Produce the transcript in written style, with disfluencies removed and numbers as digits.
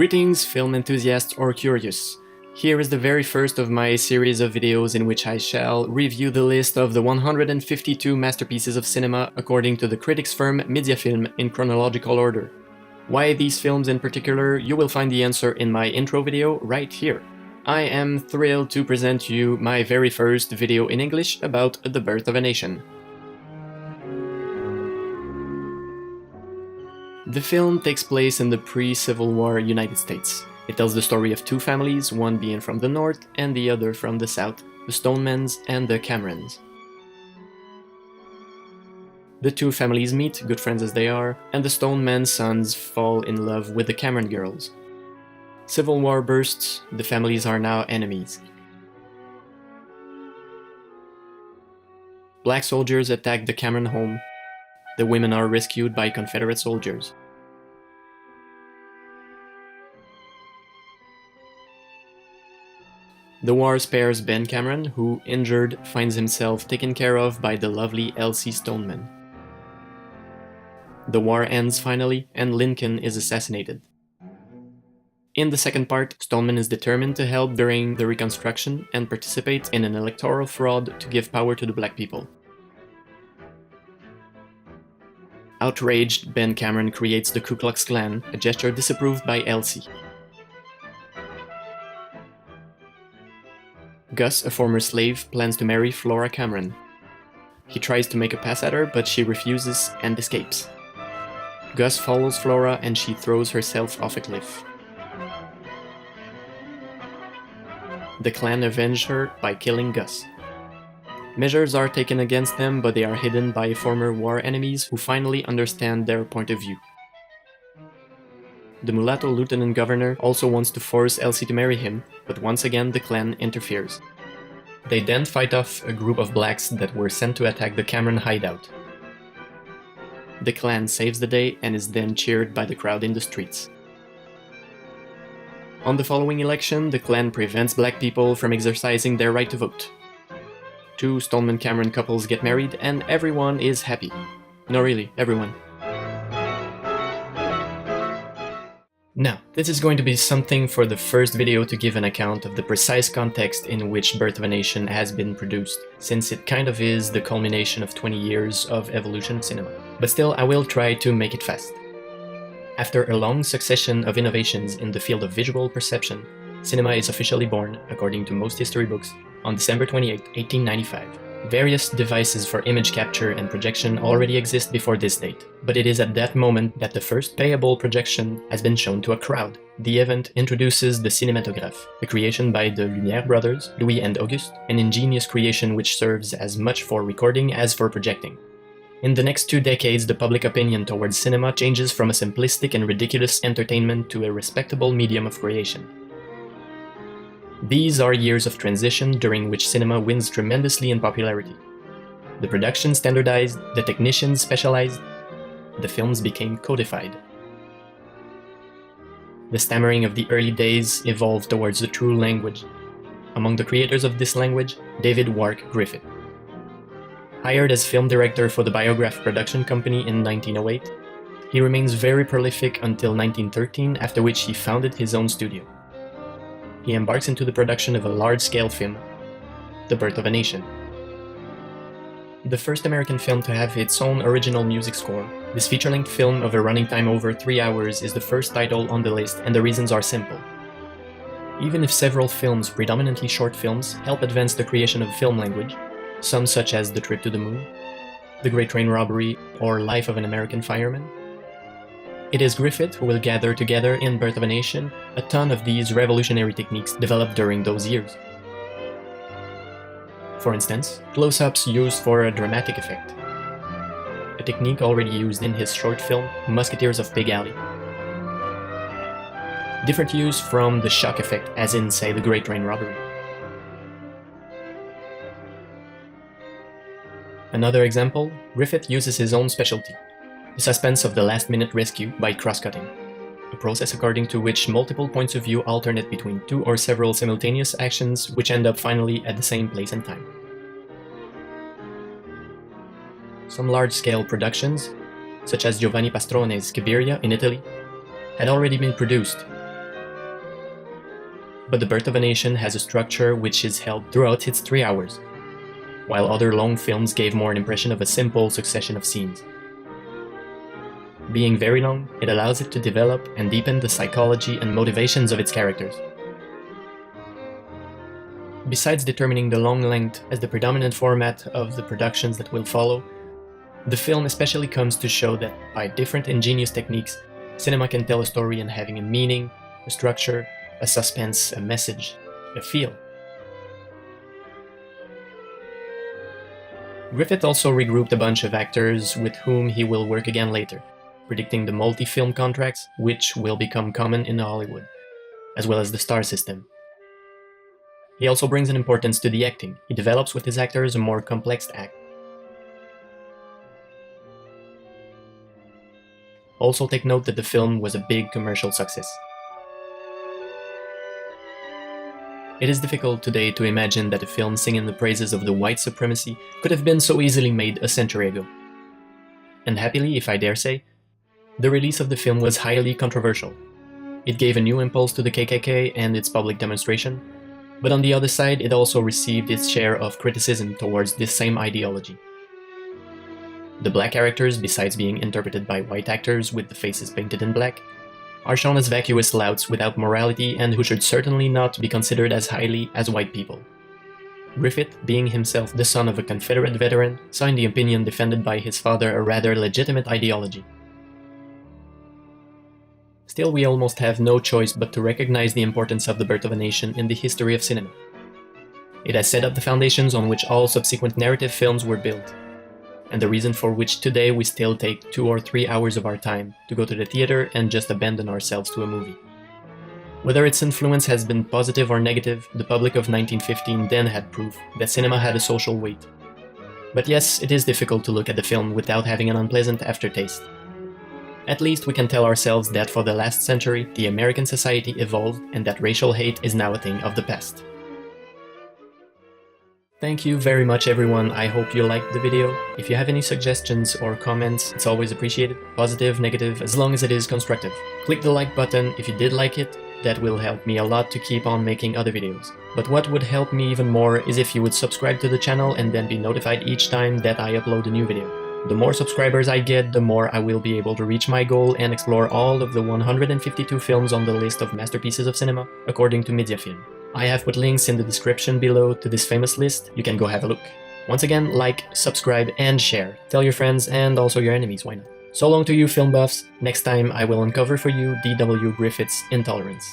Greetings, film enthusiasts or curious. Here is the very first of my series of videos in which I shall review the list of the 152 masterpieces of cinema according to the critics firm Mediafilm in chronological order. Why these films in particular, you will find the answer in my intro video right here. I am thrilled to present you my very first video in English about The Birth of a Nation. The film takes place in the pre-Civil War United States. It tells the story of two families, one being from the north and the other from the south, the Stonemans and the Camerons. The two families meet, good friends as they are, and the Stoneman's sons fall in love with the Cameron girls. Civil War bursts, the families are now enemies. Black soldiers attack the Cameron home. The women are rescued by Confederate soldiers. The war spares Ben Cameron, who, injured, finds himself taken care of by the lovely Elsie Stoneman. The war ends finally, and Lincoln is assassinated. In the second part, Stoneman is determined to help during the Reconstruction and participate in an electoral fraud to give power to the black people. Outraged, Ben Cameron creates the Ku Klux Klan, a gesture disapproved by Elsie. Gus, a former slave, plans to marry Flora Cameron. He tries to make a pass at her, but she refuses and escapes. Gus follows Flora and she throws herself off a cliff. The Klan avenge her by killing Gus. Measures are taken against them, but they are hidden by former war enemies who finally understand their point of view. The mulatto lieutenant governor also wants to force Elsie to marry him, but once again the Klan interferes. They then fight off a group of blacks that were sent to attack the Cameron hideout. The Klan saves the day and is then cheered by the crowd in the streets. On the following election, the Klan prevents black people from exercising their right to vote. Two Stoneman-Cameron couples get married and everyone is happy. No, really, everyone. Now, this is going to be something for the first video to give an account of the precise context in which Birth of a Nation has been produced, since it kind of is the culmination of 20 years of evolution of cinema. But still, I will try to make it fast. After a long succession of innovations in the field of visual perception, cinema is officially born, according to most history books, on December 28, 1895. Various devices for image capture and projection already exist before this date, but it is at that moment that the first payable projection has been shown to a crowd. The event introduces the cinématographe, a creation by the Lumière brothers, Louis and Auguste, an ingenious creation which serves as much for recording as for projecting. In the next 2 decades, the public opinion towards cinema changes from a simplistic and ridiculous entertainment to a respectable medium of creation. These are years of transition during which cinema wins tremendously in popularity. The production standardized, the technicians specialized, the films became codified. The stammering of the early days evolved towards the true language. Among the creators of this language, David Wark Griffith. Hired as film director for the Biograph production company in 1908, he remains very prolific until 1913, after which he founded his own studio. He embarks into the production of a large-scale film, The Birth of a Nation. The first American film to have its own original music score, this feature-length film of a running time over 3 hours is the first title on the list, and the reasons are simple. Even if several films, predominantly short films, help advance the creation of film language, some such as The Trip to the Moon, The Great Train Robbery, or Life of an American Fireman, it is Griffith who will gather together in Birth of a Nation a ton of these revolutionary techniques developed during those years. For instance, close-ups used for a dramatic effect, a technique already used in his short film Musketeers of Pig Alley. Different use from the shock effect, as in, say, The Great Train Robbery. Another example, Griffith uses his own specialty, the suspense of the last-minute rescue by cross-cutting, a process according to which multiple points of view alternate between two or several simultaneous actions which end up finally at the same place and time. Some large-scale productions, such as Giovanni Pastrone's Cabiria in Italy, had already been produced, but The Birth of a Nation has a structure which is held throughout its 3 hours, while other long films gave more an impression of a simple succession of scenes. Being very long, it allows it to develop and deepen the psychology and motivations of its characters. Besides determining the long length as the predominant format of the productions that will follow, the film especially comes to show that by different ingenious techniques, cinema can tell a story and having a meaning, a structure, a suspense, a message, a feel. Griffith also regrouped a bunch of actors with whom he will work again later, predicting the multi-film contracts which will become common in Hollywood, as well as the star system. He also brings an importance to the acting. He develops with his actors a more complex act. Also take note that the film was a big commercial success. It is difficult today to imagine that a film singing the praises of the white supremacy could have been so easily made a century ago. And happily, if I dare say, the release of the film was highly controversial. It gave a new impulse to the KKK and its public demonstration, but on the other side, it also received its share of criticism towards this same ideology. The black characters, besides being interpreted by white actors with the faces painted in black, are shown as vacuous louts without morality and who should certainly not be considered as highly as white people. Griffith, being himself the son of a Confederate veteran, saw in the opinion defended by his father a rather legitimate ideology. Still, we almost have no choice but to recognize the importance of The Birth of a Nation in the history of cinema. It has set up the foundations on which all subsequent narrative films were built, and the reason for which today we still take 2 or 3 hours of our time to go to the theater and just abandon ourselves to a movie. Whether its influence has been positive or negative, the public of 1915 then had proof that cinema had a social weight. But yes, it is difficult to look at the film without having an unpleasant aftertaste. At least we can tell ourselves that for the last century, the American society evolved and that racial hate is now a thing of the past. Thank you very much everyone, I hope you liked the video. If you have any suggestions or comments, it's always appreciated. Positive, negative, as long as it is constructive. Click the like button if you did like it, that will help me a lot to keep on making other videos. But what would help me even more is if you would subscribe to the channel and then be notified each time that I upload a new video. The more subscribers I get, the more I will be able to reach my goal and explore all of the 152 films on the list of masterpieces of cinema, according to Mediafilm. I have put links in the description below to this famous list, you can go have a look. Once again, like, subscribe and share. Tell your friends and also your enemies, why not? So long to you film buffs, next time I will uncover for you D.W. Griffith's intolerance.